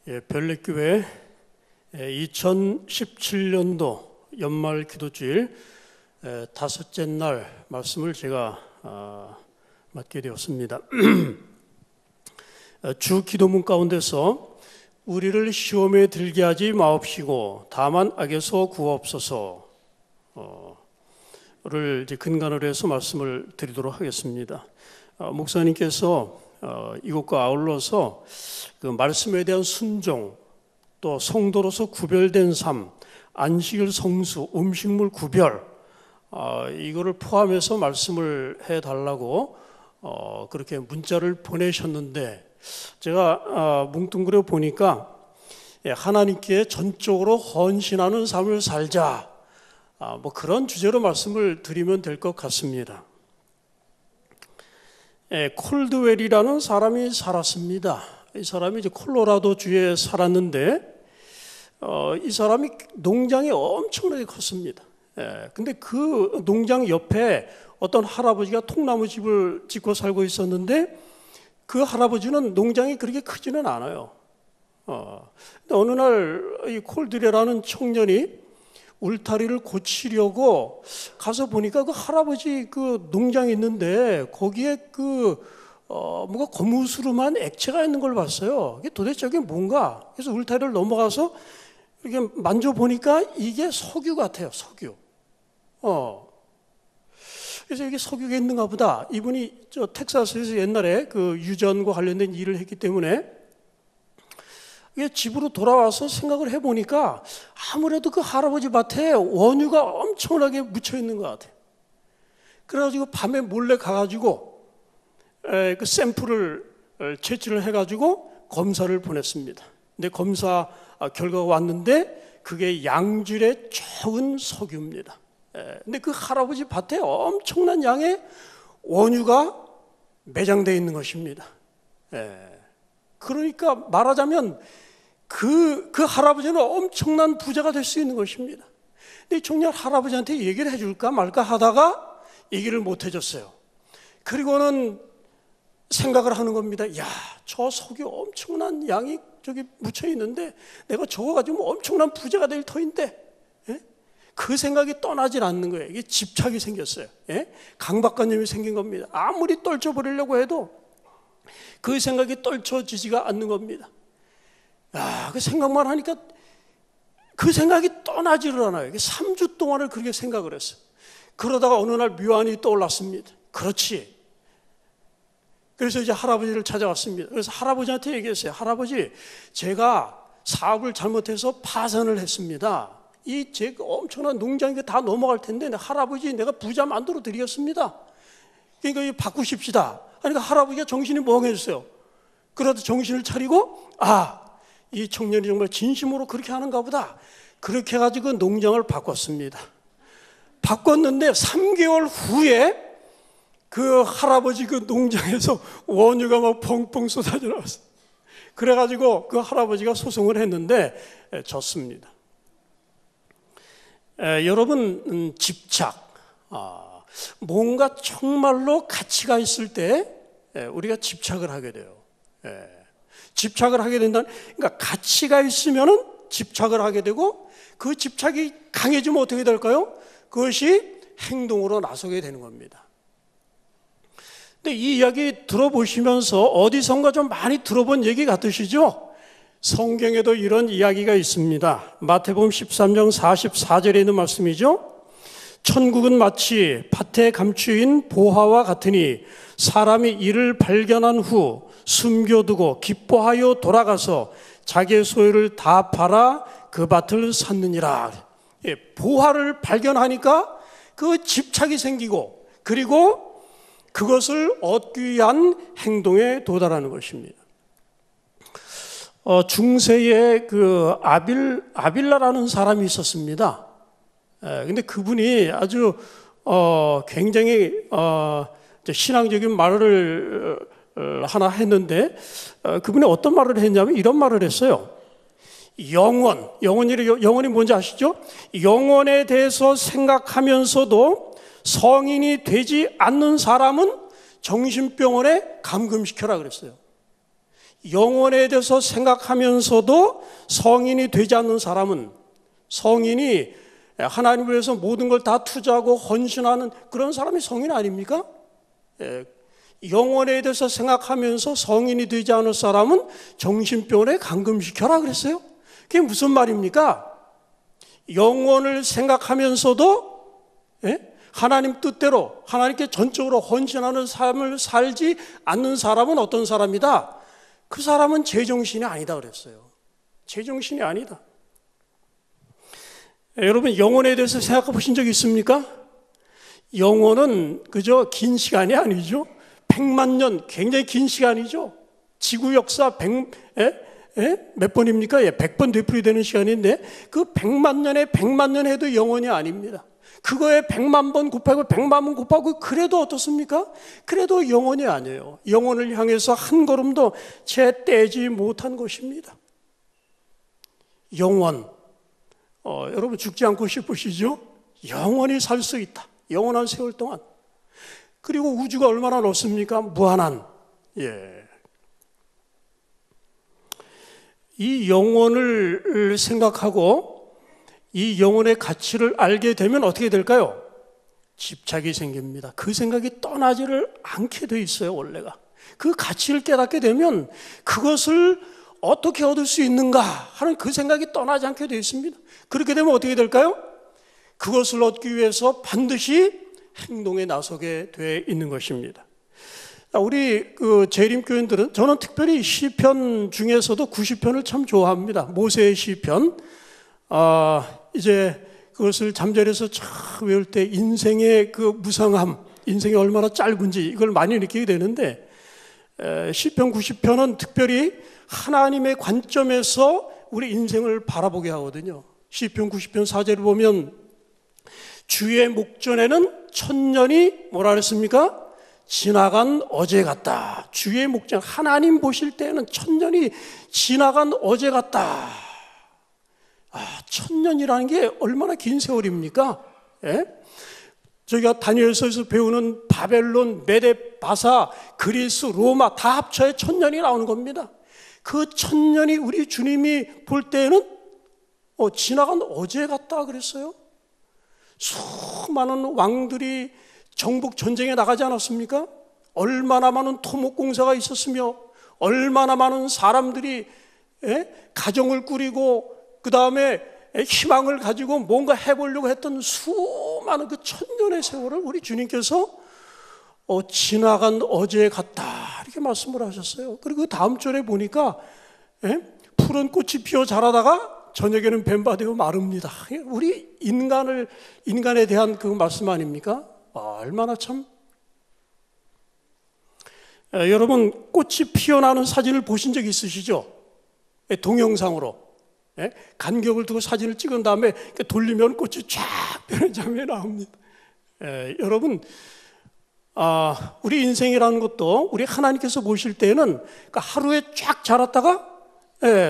별내교회 2017년도 연말 기도주일 다섯째 날 말씀을 제가 맡게 되었습니다. 주 기도문 가운데서 우리를 시험에 들게 하지 마옵시고 다만 악에서 구하옵소서를 이제 근간으로 해서 말씀을 드리도록 하겠습니다. 목사님께서 이것과 아울러서 그 말씀에 대한 순종, 또 성도로서 구별된 삶, 안식일 성수, 음식물 구별, 이거를 포함해서 말씀을 해달라고 그렇게 문자를 보내셨는데, 제가 뭉뚱그려 보니까 하나님께 전적으로 헌신하는 삶을 살자, 뭐 그런 주제로 말씀을 드리면 될 것 같습니다. 콜드웰이라는 사람이 살았습니다. 이 사람이 이제 콜로라도 주에 살았는데, 이 사람이 농장이 엄청나게 컸습니다. 근데 그 농장 옆에 어떤 할아버지가 통나무 집을 짓고 살고 있었는데, 그 할아버지는 농장이 그렇게 크지는 않아요. 근데 어느 날 이 콜드웰이라는 청년이 울타리를 고치려고 가서 보니까 그 할아버지 그 농장이 있는데 거기에 뭔가 거무스름한 액체가 있는 걸 봤어요. 이게 도대체 이게 뭔가? 그래서 울타리를 넘어가서 이렇게 만져보니까 이게 석유 같아요, 석유. 그래서 이게 석유가 있는가 보다. 이분이 저 텍사스에서 옛날에 그 유전과 관련된 일을 했기 때문에 집으로 돌아와서 생각을 해보니까 아무래도 그 할아버지 밭에 원유가 엄청나게 묻혀 있는 것 같아요. 그래가지고 밤에 몰래 가가지고 그 샘플을 채취를 해가지고 검사를 보냈습니다. 근데 검사 결과가 왔는데 그게 양질의 좋은 석유입니다. 근데 그 할아버지 밭에 엄청난 양의 원유가 매장되어 있는 것입니다. 그러니까 말하자면 그 할아버지는 엄청난 부자가 될 수 있는 것입니다. 근데 이 청년 할아버지한테 얘기를 해줄까 말까 하다가 얘기를 못 해줬어요. 그리고는 생각을 하는 겁니다. 야, 저 석유 엄청난 양이 저기 묻혀 있는데 내가 저거 가지고 엄청난 부자가 될 터인데, 그 생각이 떠나질 않는 거예요. 이게 집착이 생겼어요. 강박관념이 생긴 겁니다. 아무리 떨쳐버리려고 해도 그 생각이 떨쳐지지가 않는 겁니다. 그 생각만 하니까 그 생각이 떠나지를 않아요. 3주 동안을 그렇게 생각을 했어요. 그러다가 어느 날 묘안이 떠올랐습니다. 그렇지. 그래서 이제 할아버지를 찾아왔습니다. 그래서 할아버지한테 얘기했어요. 할아버지, 제가 사업을 잘못해서 파산을 했습니다. 제 엄청난 농장이 다 넘어갈 텐데 할아버지 내가 부자 만들어 드리겠습니다. 그러니까 바꾸십시다. 그러니까 할아버지가 정신이 멍해졌어요. 그러다 정신을 차리고 이 청년이 정말 진심으로 그렇게 하는가 보다. 그렇게 해가지고 농장을 바꿨습니다. 바꿨는데 3개월 후에 그 할아버지 그 농장에서 원유가 막 펑펑 쏟아져 나왔어요. 그래가지고 그 할아버지가 소송을 했는데 졌습니다. 여러분, 집착, 뭔가 정말로 가치가 있을 때 우리가 집착을 하게 돼요. 집착을 하게 된다는, 그러니까 가치가 있으면은 집착을 하게 되고, 그 집착이 강해지면 어떻게 될까요? 그것이 행동으로 나서게 되는 겁니다. 근데 이 이야기 들어보시면서 어디선가 좀 많이 들어본 얘기 같으시죠? 성경에도 이런 이야기가 있습니다. 마태복음 13장 44절에 있는 말씀이죠. 천국은 마치 밭에 감추인 보화와 같으니 사람이 이를 발견한 후 숨겨두고 기뻐하여 돌아가서 자기의 소유를 다 팔아 그 밭을 샀느니라. 보화를 발견하니까 그 집착이 생기고, 그리고 그것을 얻기 위한 행동에 도달하는 것입니다. 중세에 그 아빌라라는 사람이 있었습니다. 근데 그분이 아주 굉장히 신앙적인 말을 하나 했는데, 그분이 어떤 말을 했냐면 이런 말을 했어요. 영원이 뭔지 아시죠? 영원에 대해서 생각하면서도 성인이 되지 않는 사람은 정신병원에 감금시켜라 그랬어요. 영혼에 대해서 생각하면서도 성인이 되지 않는 사람은, 성인이 하나님을 위해서 모든 걸 다 투자하고 헌신하는 그런 사람이 성인 아닙니까? 영혼에 대해서 생각하면서 성인이 되지 않은 사람은 정신병원에 감금시켜라 그랬어요. 그게 무슨 말입니까? 영혼을 생각하면서도 하나님 뜻대로 하나님께 전적으로 헌신하는 삶을 살지 않는 사람은 어떤 사람이다? 그 사람은 제정신이 아니다 그랬어요. 제정신이 아니다. 여러분, 영혼에 대해서 생각해 보신 적 있습니까? 영혼은 그저 긴 시간이 아니죠. 100만 년, 굉장히 긴 시간이죠. 지구 역사 몇 번입니까? 100번 되풀이되는 시간인데 그 100만 년에 100만 년 해도 영혼이 아닙니다. 그거에 100만 번 곱하고 100만 번 곱하고 그래도 어떻습니까? 그래도 영혼이 아니에요. 영혼을 향해서 한 걸음도 채 떼지 못한 것입니다. 영원, 여러분 죽지 않고 싶으시죠? 영원히 살 수 있다. 영원한 세월 동안. 그리고 우주가 얼마나 넓습니까? 무한한. 이 영혼을 생각하고 이 영혼의 가치를 알게 되면 어떻게 될까요? 집착이 생깁니다. 그 생각이 떠나지를 않게 돼 있어요, 원래가. 그 가치를 깨닫게 되면 그것을 어떻게 얻을 수 있는가 하는 그 생각이 떠나지 않게 돼 있습니다. 그렇게 되면 어떻게 될까요? 그것을 얻기 위해서 반드시 행동에 나서게 돼 있는 것입니다. 우리 재림교인들은, 저는 특별히 시편 중에서도 90편을 참 좋아합니다. 모세의 시편. 이제 그것을 잠자리에서 참 외울 때 인생의 그 무상함, 인생이 얼마나 짧은지 이걸 많이 느끼게 되는데, 시편 90편은 특별히 하나님의 관점에서 우리 인생을 바라보게 하거든요. 시편 90편 4절을 보면 주의 목전에는 천년이 뭐라 그랬습니까? 지나간 어제 같다. 주의 목전, 하나님 보실 때는 천년이 지나간 어제 같다. 천년이라는 게 얼마나 긴 세월입니까? 저희가 다니엘서에서 배우는 바벨론, 메데, 바사, 그리스, 로마 다 합쳐야 천년이 나오는 겁니다. 그 천년이 우리 주님이 볼 때는 지나간 어제 같다 그랬어요. 수많은 왕들이 정복 전쟁에 나가지 않았습니까? 얼마나 많은 토목공사가 있었으며 얼마나 많은 사람들이 가정을 꾸리고 그 다음에 희망을 가지고 뭔가 해보려고 했던 수많은 그 천년의 세월을 우리 주님께서 지나간 어제 같다 이렇게 말씀을 하셨어요. 그리고 다음 절에 보니까 푸른 꽃이 피어 자라다가 저녁에는 뱀바되어 마릅니다. 우리 인간에 대한 그 말씀 아닙니까? 얼마나 참. 여러분, 꽃이 피어나는 사진을 보신 적 있으시죠? 동영상으로. 간격을 두고 사진을 찍은 다음에 돌리면 꽃이 쫙 피는 장면이 나옵니다. 여러분, 우리 인생이라는 것도 우리 하나님께서 보실 때는 하루에 쫙 자랐다가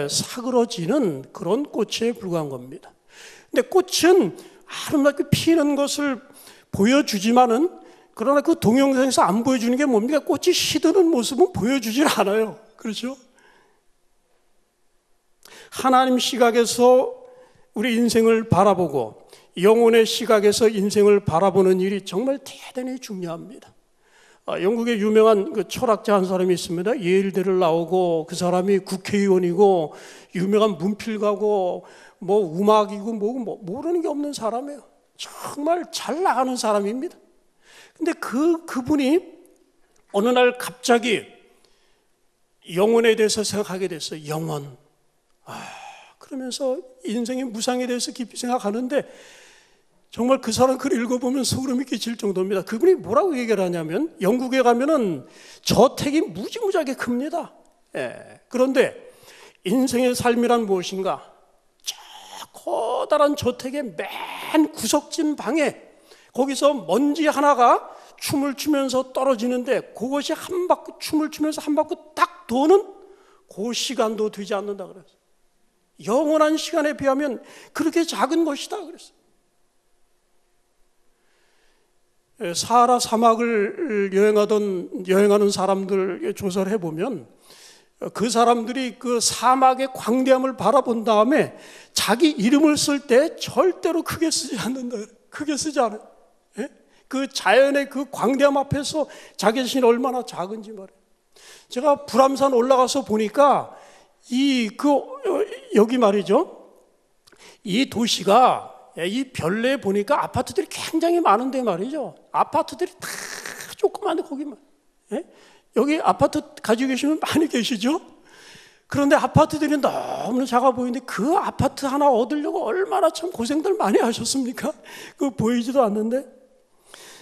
사그러지는 그런 꽃에 불과한 겁니다. 근데 꽃은 아름답게 피는 것을 보여주지만은, 그러나 그 동영상에서 안 보여주는 게 뭡니까? 꽃이 시드는 모습은 보여주질 않아요. 그렇죠? 하나님 시각에서 우리 인생을 바라보고 영혼의 시각에서 인생을 바라보는 일이 정말 대단히 중요합니다. 영국의 유명한 그 철학자 한 사람이 있습니다. 예일대를 나오고 그 사람이 국회의원이고 유명한 문필가고 뭐 음악이고 뭐 모르는 게 없는 사람이에요. 정말 잘 나가는 사람입니다. 근데 그분이 어느 날 갑자기 영혼에 대해서 생각하게 됐어요. 영혼. 그러면서 인생의 무상에 대해서 깊이 생각하는데 정말 그 사람 글 읽어보면 소름이 끼칠 정도입니다. 그분이 뭐라고 얘기를 하냐면, 영국에 가면은 저택이 무지무지하게 큽니다. 그런데 인생의 삶이란 무엇인가? 저 커다란 저택의 맨 구석진 방에 거기서 먼지 하나가 춤을 추면서 떨어지는데 그것이 한 바퀴 춤을 추면서 한 바퀴 딱 도는 그 시간도 되지 않는다 그랬어요. 영원한 시간에 비하면 그렇게 작은 것이다 그랬어요. 사하라 사막을 여행하는 사람들 조사를 해보면 그 사람들이 그 사막의 광대함을 바라본 다음에 자기 이름을 쓸 때 절대로 크게 쓰지 않는다. 크게 쓰지 않아요. 예? 그 자연의 그 광대함 앞에서 자기 자신이 얼마나 작은지 말이에요. 제가 불암산 올라가서 보니까 여기 말이죠. 이 도시가 이 별내에 보니까 아파트들이 굉장히 많은데 말이죠. 아파트들이 다 조그만데 거기만. 예? 여기 아파트 가지고 계시면 많이 계시죠? 그런데 아파트들이 너무 작아 보이는데 그 아파트 하나 얻으려고 얼마나 참 고생들 많이 하셨습니까? 그거 보이지도 않는데.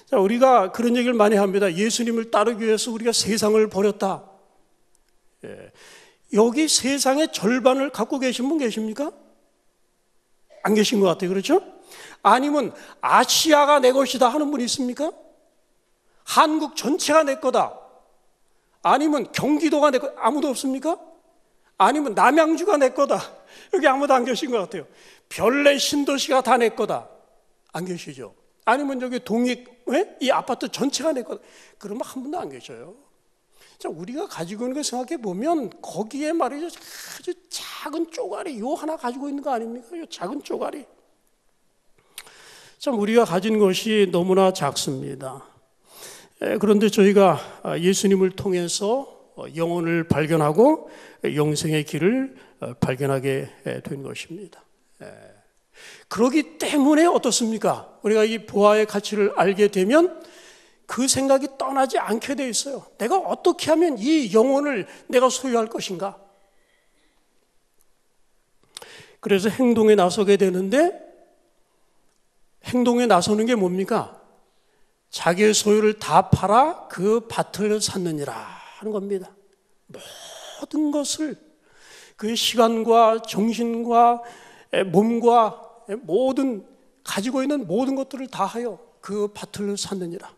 자, 우리가 그런 얘기를 많이 합니다. 예수님을 따르기 위해서 우리가 세상을 버렸다. 예. 여기 세상의 절반을 갖고 계신 분 계십니까? 안 계신 것 같아요. 그렇죠? 아니면 아시아가 내 것이다 하는 분 있습니까? 한국 전체가 내 거다. 아니면 경기도가 내 거, 아무도 없습니까? 아니면 남양주가 내 거다. 여기 아무도 안 계신 것 같아요. 별내 신도시가 다 내 거다. 안 계시죠? 아니면 여기 이 아파트 전체가 내 거다. 그러면 한 분도 안 계셔요. 자, 우리가 가지고 있는 걸 생각해 보면 거기에 말이죠. 아주 작은 쪼가리 요 하나 가지고 있는 거 아닙니까? 요 작은 쪼가리. 참 우리가 가진 것이 너무나 작습니다. 그런데 저희가 예수님을 통해서 영혼을 발견하고 영생의 길을 발견하게 된 것입니다. 그렇기 때문에 어떻습니까? 우리가 이 보아의 가치를 알게 되면 그 생각이 떠나지 않게 돼 있어요. 내가 어떻게 하면 이 영혼을 내가 소유할 것인가? 그래서 행동에 나서게 되는데, 행동에 나서는 게 뭡니까? 자기의 소유를 다 팔아 그 밭을 샀느니라 하는 겁니다. 모든 것을 그의 시간과 정신과 몸과 모든 가지고 있는 모든 것들을 다 하여 그 밭을 샀느니라.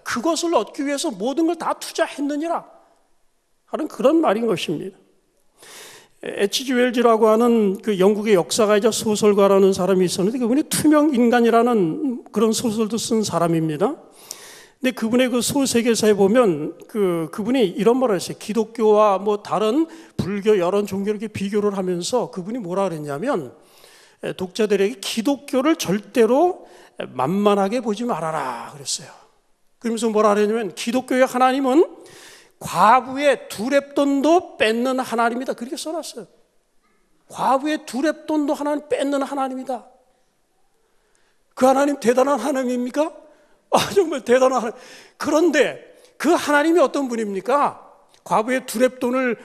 그것을 얻기 위해서 모든 걸 다 투자했느니라 하는 그런 말인 것입니다. H.G. 웰즈라고 하는 그 영국의 역사가이자 소설가라는 사람이 있었는데 그분이 투명 인간이라는 그런 소설도 쓴 사람입니다. 근데 그분의 그 소세계사에 보면 그분이 이런 말을 했어요. 기독교와 뭐 다른 불교 여러 종교를 이렇게 비교를 하면서 그분이 뭐라 그랬냐면 독자들에게 기독교를 절대로 만만하게 보지 말아라 그랬어요. 그러면서 뭐라 그랬냐면 기독교의 하나님은 과부의 두 랩돈도 뺏는 하나님이다. 그렇게 써놨어요. 과부의 두 랩돈도 하나님 뺏는 하나님이다. 그 하나님 대단한 하나님입니까? 정말 대단한 하나님. 그런데 그 하나님이 어떤 분입니까? 과부의 두 랩돈을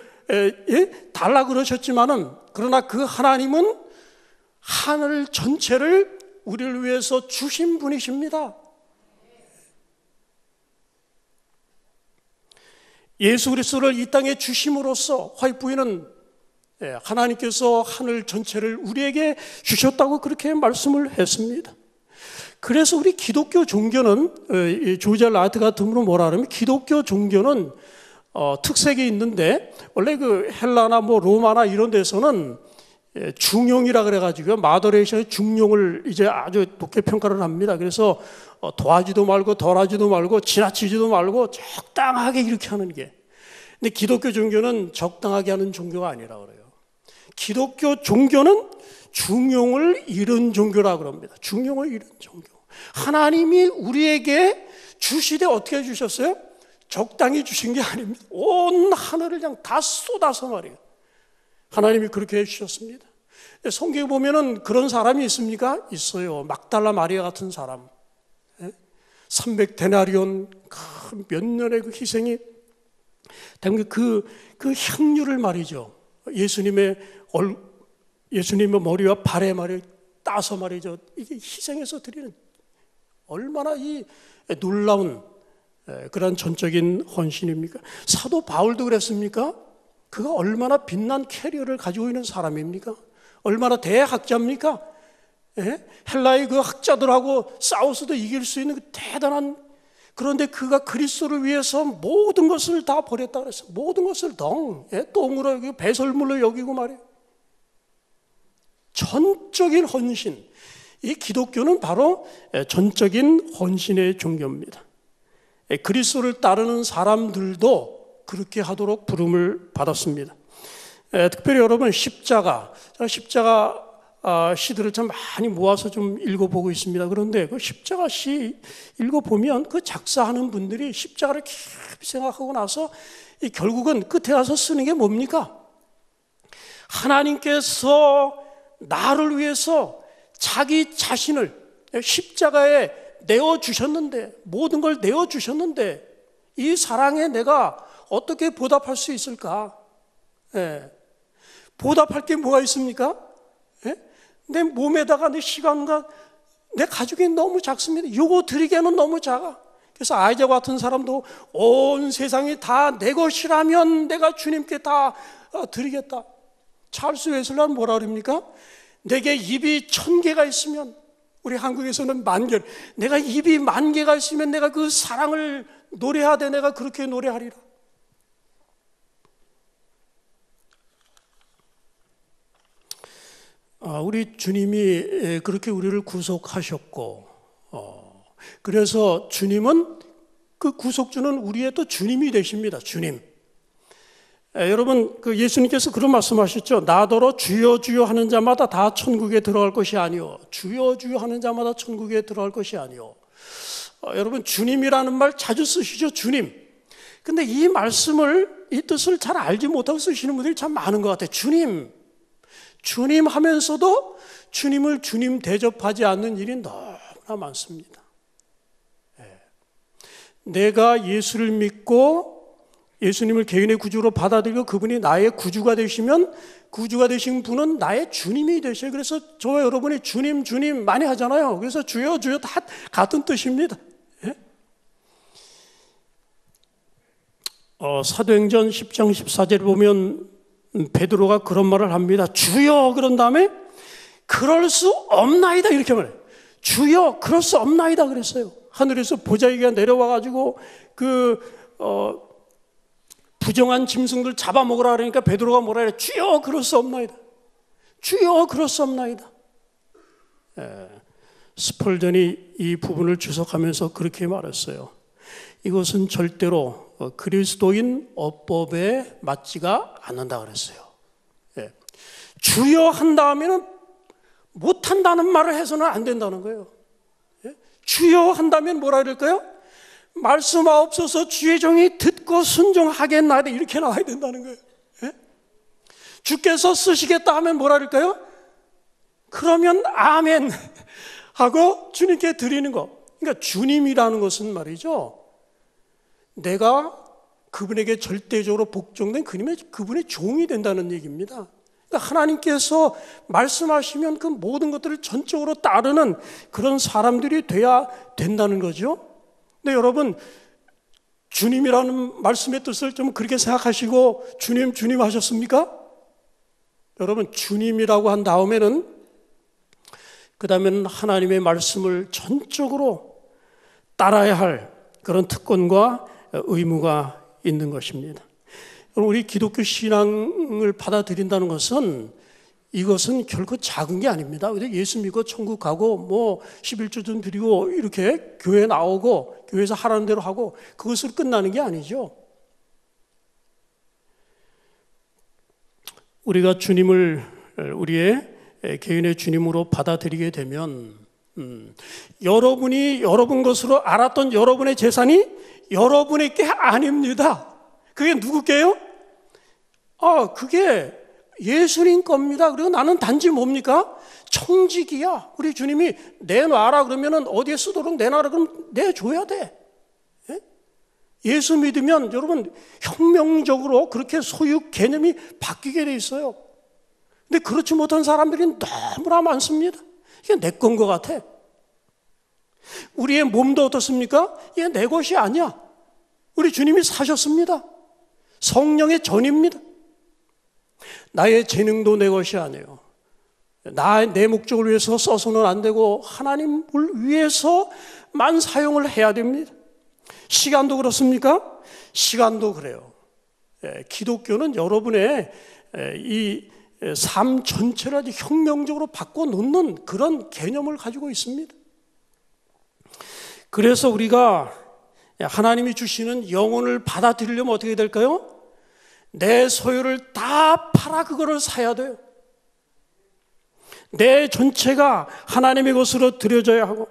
달라 그러셨지만은 그러나 그 하나님은 하늘 전체를 우리를 위해서 주신 분이십니다. 예수 그리스도를 이 땅에 주심으로써 화이트 부인은 하나님께서 하늘 전체를 우리에게 주셨다고 그렇게 말씀을 했습니다. 그래서 우리 기독교 종교는 조지 라이트 같은 분은 뭐라 그러면 기독교 종교는 특색이 있는데 원래 그 헬라나 뭐 로마나 이런 데서는 중용이라 그래가지고 마더레이션의 중용을 이제 아주 높게 평가를 합니다. 그래서 더하지도 말고 덜하지도 말고 지나치지도 말고 적당하게 이렇게 하는 게. 근데 기독교 종교는 적당하게 하는 종교가 아니라 그래요. 기독교 종교는 중용을 잃은 종교라 그럽니다. 중용을 잃은 종교. 하나님이 우리에게 주시되 어떻게 주셨어요? 적당히 주신 게 아닙니다. 온 하늘을 그냥 다 쏟아서 말이에요. 하나님이 그렇게 해주셨습니다. 성경에 보면은 그런 사람이 있습니까? 있어요. 막달라 마리아 같은 사람. 300데나리온 몇 년의 그 희생이 그 향유를 말이죠. 예수님의 머리와 발에 말이 따서 말이죠. 이게 희생해서 드리는 얼마나 이 놀라운 그런 전적인 헌신입니까? 사도 바울도 그랬습니까? 그가 얼마나 빛난 캐리어를 가지고 있는 사람입니까? 얼마나 대학자입니까? 헬라의 그 학자들하고 싸워서도 이길 수 있는 그 대단한, 그런데 그가 그리스도를 위해서 모든 것을 다 버렸다 그랬어요. 모든 것을 똥으로 여기고 배설물로 여기고 말이에요. 전적인 헌신. 이 기독교는 바로 전적인 헌신의 종교입니다. 그리스도를 따르는 사람들도 그렇게 하도록 부름을 받았습니다. 특별히 여러분 십자가 시들을 참 많이 모아서 좀 읽어보고 있습니다. 그런데 그 십자가 시 읽어보면 그 작사하는 분들이 십자가를 깊이 생각하고 나서 결국은 끝에 가서 쓰는 게 뭡니까? 하나님께서 나를 위해서 자기 자신을 십자가에 내어주셨는데, 모든 걸 내어주셨는데 이 사랑에 내가 어떻게 보답할 수 있을까? 보답할 게 뭐가 있습니까? 내 몸에다가 내 시간과 내 가족이 너무 작습니다. 요거 드리기에는 너무 작아. 그래서 아이자 같은 사람도 온 세상이 다 내 것이라면 내가 주님께 다 드리겠다. 찰스 웨슬리는 뭐라 그럽니까? 내게 입이 1000개가 있으면, 우리 한국에서는 10,000개, 내가 입이 10,000개가 있으면 내가 그 사랑을 노래하되 내가 그렇게 노래하리라. 우리 주님이 그렇게 우리를 구속하셨고, 그래서 주님은 그 구속주는 우리의 또 주님이 되십니다. 주님. 여러분, 그 예수님께서 그런 말씀하셨죠. 나더러 주여 주여 하는 자마다 다 천국에 들어갈 것이 아니오. 주여 주여 하는 자마다 천국에 들어갈 것이 아니오. 여러분, 주님이라는 말 자주 쓰시죠. 주님. 근데 이 말씀을, 이 뜻을 잘 알지 못하고 쓰시는 분들이 참 많은 것 같아요. 주님. 주님 하면서도 주님을 주님 대접하지 않는 일이 너무나 많습니다. 내가 예수를 믿고 예수님을 개인의 구주로 받아들이고 그분이 나의 구주가 되시면, 구주가 되신 분은 나의 주님이 되셔요. 그래서 저와 여러분이 주님 주님 많이 하잖아요. 그래서 주여 주여 다 같은 뜻입니다. 사도행전 10장 14절에 보면 베드로가 그런 말을 합니다. 주여, 그런 다음에 그럴 수 없나이다, 이렇게 말해요. 주여, 그럴 수 없나이다 그랬어요. 하늘에서 보자기가 내려와가지고 부정한 짐승들 잡아먹으라 그러니까 베드로가 뭐라 그래? 주여, 그럴 수 없나이다. 주여, 그럴 수 없나이다. 스펄전이 이 부분을 주석하면서 그렇게 말했어요. 이것은 절대로 그리스도인 어법에 맞지가 않는다 그랬어요. 주여 한 다음에는 못한다는 말을 해서는 안 된다는 거예요. 주여 한다면 뭐라 그럴까요? 말씀하옵소서 주의 종이 듣고 순종하겠나이다, 이렇게 나와야 된다는 거예요. 주께서 쓰시겠다 하면 뭐라 그럴까요? 그러면 아멘 하고 주님께 드리는 거. 그러니까 주님이라는 것은 말이죠, 내가 그분에게 절대적으로 복종된 그분의 종이 된다는 얘기입니다. 그러니까 하나님께서 말씀하시면 그 모든 것들을 전적으로 따르는 그런 사람들이 돼야 된다는 거죠. 근데 여러분, 주님이라는 말씀의 뜻을 좀 그렇게 생각하시고 주님 주님 하셨습니까? 여러분, 주님이라고 한 다음에는 그 다음에는 하나님의 말씀을 전적으로 따라야 할 그런 특권과 의무가 있는 것입니다. 우리 기독교 신앙을 받아들인다는 것은, 이것은 결코 작은 게 아닙니다. 예수 믿고 천국 가고 뭐 11조 좀 드리고 이렇게 교회 나오고 교회에서 하라는 대로 하고 그것으로 끝나는 게 아니죠. 우리가 주님을 우리의 개인의 주님으로 받아들이게 되면 여러분이 여러분 것으로 알았던 여러분의 재산이 여러분의 게 아닙니다. 그게 누구게요? 그게 예수님 겁니다. 그리고 나는 단지 뭡니까? 청지기야. 우리 주님이 내놔라 그러면은 어디에 쓰도록 내놔라 그러면 내줘야 돼. 예수 믿으면 여러분 혁명적으로 그렇게 소유 개념이 바뀌게 돼 있어요. 근데 그렇지 못한 사람들이 너무나 많습니다. 이게 내 건 것 같아. 우리의 몸도 어떻습니까? 이게 내 것이 아니야. 우리 주님이 사셨습니다. 성령의 전입니다. 나의 재능도 내 것이 아니에요. 내 목적을 위해서 써서는 안 되고 하나님을 위해서만 사용을 해야 됩니다. 시간도 그렇습니까? 시간도 그래요. 기독교는 여러분의 이 삶 전체를 아주 혁명적으로 바꿔놓는 그런 개념을 가지고 있습니다. 그래서 우리가 하나님이 주시는 영혼을 받아들이려면 어떻게 될까요? 내 소유를 다 팔아 그거를 사야 돼요. 내 전체가 하나님의 것으로 드려져야 하고,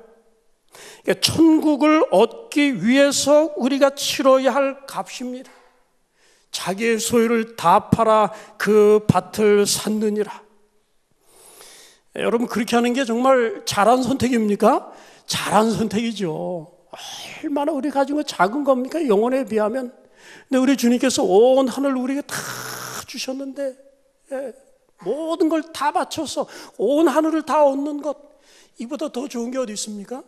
천국을 얻기 위해서 우리가 치러야 할 값입니다. 자기의 소유를 다 팔아 그 밭을 샀느니라. 여러분, 그렇게 하는 게 정말 잘한 선택입니까? 잘한 선택이죠. 얼마나 우리 가진 거 작은 겁니까? 영혼에 비하면. 근데 우리 주님께서 온 하늘 우리에게 다 주셨는데, 모든 걸 다 바쳐서 온 하늘을 다 얻는 것, 이보다 더 좋은 게 어디 있습니까?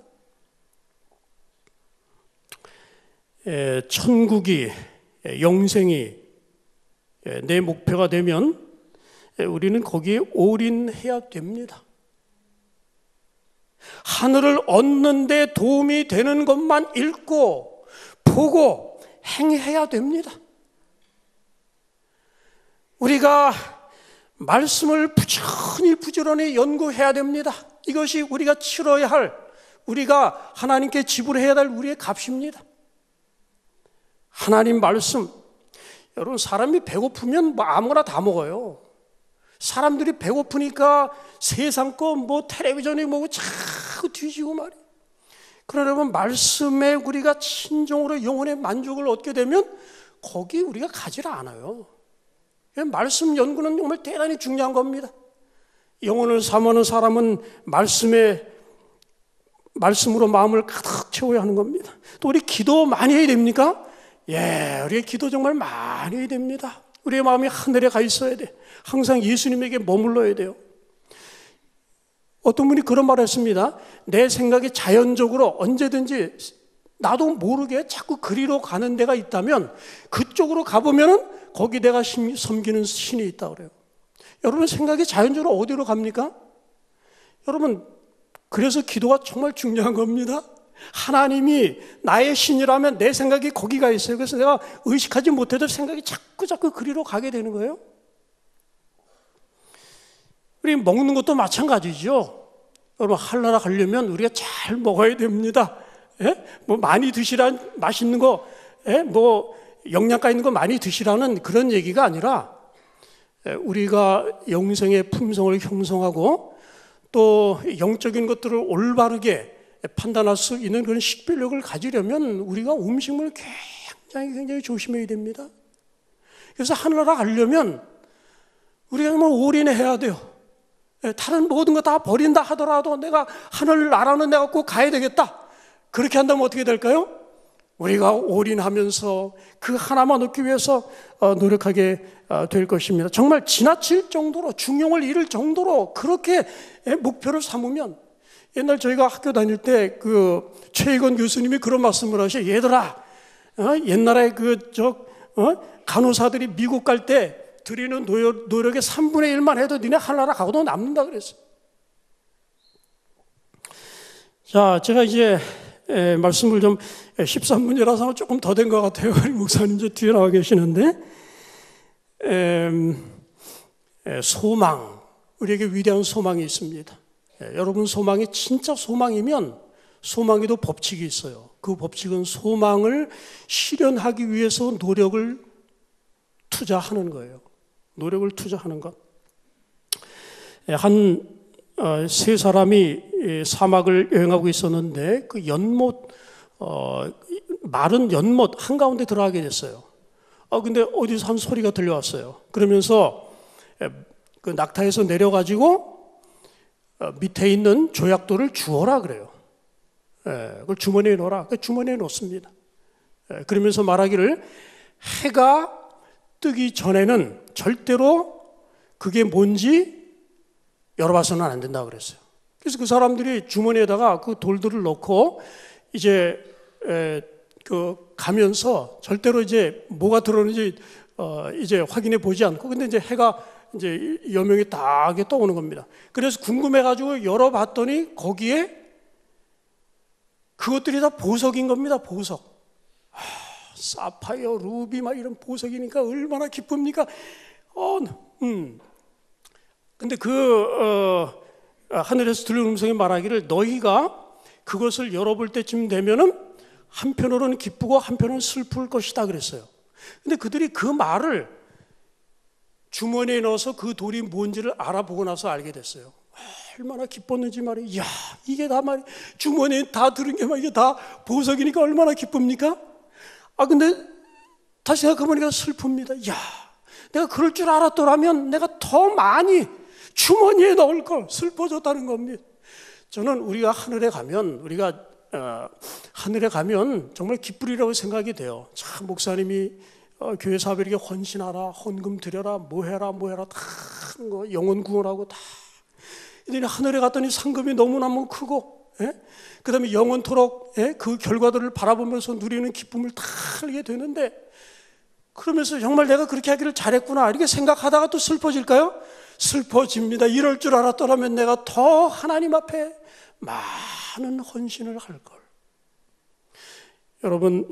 천국이, 영생이 내 목표가 되면 우리는 거기에 올인해야 됩니다. 하늘을 얻는 데 도움이 되는 것만 읽고 보고 행해야 됩니다. 우리가 말씀을 부지런히 연구해야 됩니다. 이것이 우리가 치러야 할, 우리가 하나님께 지불해야 할 우리의 값입니다. 하나님 말씀, 여러분, 사람이 배고프면 뭐 아무거나 다 먹어요. 사람들이 배고프니까 세상 거 뭐 텔레비전이 뭐고 자꾸 뒤지고 말이에요. 그러나 여러분, 말씀에 우리가 진정으로 영혼의 만족을 얻게 되면 거기 우리가 가지를 않아요. 말씀 연구는 정말 대단히 중요한 겁니다. 영혼을 삼하는 사람은 말씀으로 마음을 가득 채워야 하는 겁니다. 또 우리 기도 많이 해야 됩니까? 우리의 기도 정말 많이 해야 됩니다. 우리의 마음이 하늘에 가 있어야 돼. 항상 예수님에게 머물러야 돼요. 어떤 분이 그런 말을 했습니다. 내 생각이 자연적으로 언제든지 나도 모르게 자꾸 그리로 가는 데가 있다면 그쪽으로 가보면은 거기 내가 섬기는 신이 있다고 그래요. 여러분, 생각이 자연적으로 어디로 갑니까? 여러분, 그래서 기도가 정말 중요한 겁니다. 하나님이 나의 신이라면 내 생각이 거기가 있어요. 그래서 내가 의식하지 못해도 생각이 자꾸 그리로 가게 되는 거예요. 우리 먹는 것도 마찬가지죠. 여러분, 하늘나라 가려면 우리가 잘 먹어야 됩니다. 뭐 많이 드시라, 맛있는 거, 뭐 영양가 있는 거 많이 드시라는 그런 얘기가 아니라, 우리가 영생의 품성을 형성하고 또 영적인 것들을 올바르게 판단할 수 있는 그런 식별력을 가지려면 우리가 음식물을 굉장히 조심해야 됩니다. 그래서 하늘나라 가려면 우리가 정말 올인해야 돼요. 다른 모든 거 다 버린다 하더라도 내가 하늘나라는 내가 꼭 가야 되겠다. 그렇게 한다면 어떻게 될까요? 우리가 올인하면서 그 하나만 얻기 위해서 노력하게 될 것입니다. 정말 지나칠 정도로, 중용을 잃을 정도로 그렇게 목표를 삼으면, 옛날 저희가 학교 다닐 때 그 최익원 교수님이 그런 말씀을 하셔. 얘들아, 옛날에 간호사들이 미국 갈 때 드리는 노력의 3분의 1만 해도 니네 하늘나라 가고도 남는다 그랬어요. 자, 제가 이제 말씀을 좀 13분이라서 조금 더 된 것 같아요. 우리 목사님 이제 뒤에 나와 계시는데, 소망, 우리에게 위대한 소망이 있습니다. 여러분, 소망이 진짜 소망이면 소망에도 법칙이 있어요. 그 법칙은 소망을 실현하기 위해서 노력을 투자하는 거예요. 노력을 투자하는 것. 세 사람이 사막을 여행하고 있었는데 그 마른 연못 한가운데 들어가게 됐어요. 근데 어디서 한 소리가 들려왔어요. 그러면서 그 낙타에서 내려가지고 밑에 있는 조약돌을 주워라 그래요. 그걸 주머니에 넣어라. 그 주머니에 넣습니다. 그러면서 말하기를 해가 뜨기 전에는 절대로 그게 뭔지 열어봐서는 안 된다고 그랬어요. 그래서 그 사람들이 주머니에다가 그 돌들을 넣고 이제 가면서 절대로 이제 뭐가 들어오는지 이제 확인해 보지 않고, 근데 이제 해가 이제 여명이 딱 떠오는 겁니다. 그래서 궁금해가지고 열어봤더니 거기에 그것들이 다 보석인 겁니다. 보석. 사파이어, 루비 막 이런 보석이니까 얼마나 기쁩니까? 근데 하늘에서 들린 음성이 말하기를 너희가 그것을 열어볼 때쯤 되면은 한편으로는 기쁘고 한편으로는 슬플 것이다 그랬어요. 근데 그들이 그 말을 주머니에 넣어서 그 돌이 뭔지를 알아보고 나서 알게 됐어요. 얼마나 기뻤는지 말이에요. 야, 이게 다 말이에요. 주머니에 다 들은 게 막 이게 다 보석이니까 얼마나 기쁩니까? 근데 다시 생각해보니까 슬픕니다. 야, 내가 그럴 줄 알았더라면 내가 더 많이 주머니에 넣을 걸. 슬퍼졌다는 겁니다. 저는 우리가 하늘에 가면 정말 기쁘리라고 생각이 돼요. 참 목사님이 교회 사업에 이렇게 헌신하라, 헌금 드려라, 뭐 해라 다 영혼 구원하고 다. 근데 하늘에 갔더니 상금이 너무너무 크고, 그 다음에 영원토록 그 결과들을 바라보면서 누리는 기쁨을 다 알게 되는데, 그러면서 정말 내가 그렇게 하기를 잘했구나 이렇게 생각하다가 또 슬퍼질까요? 슬퍼집니다. 이럴 줄 알았더라면 내가 더 하나님 앞에 많은 헌신을 할 걸. 여러분,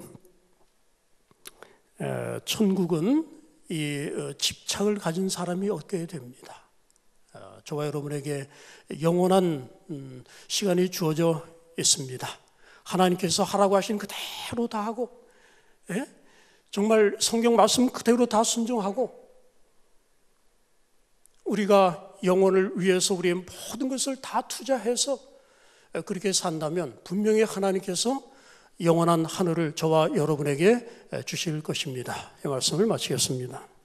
천국은 이 집착을 가진 사람이 얻게 됩니다. 저와 여러분에게 영원한 시간이 주어져 있습니다. 하나님께서 하라고 하신 그대로 다 하고, 정말 성경 말씀 그대로 다 순종하고, 우리가 영혼을 위해서 우리의 모든 것을 다 투자해서 그렇게 산다면 분명히 하나님께서 영원한 하늘을 저와 여러분에게 주실 것입니다. 이 말씀을 마치겠습니다.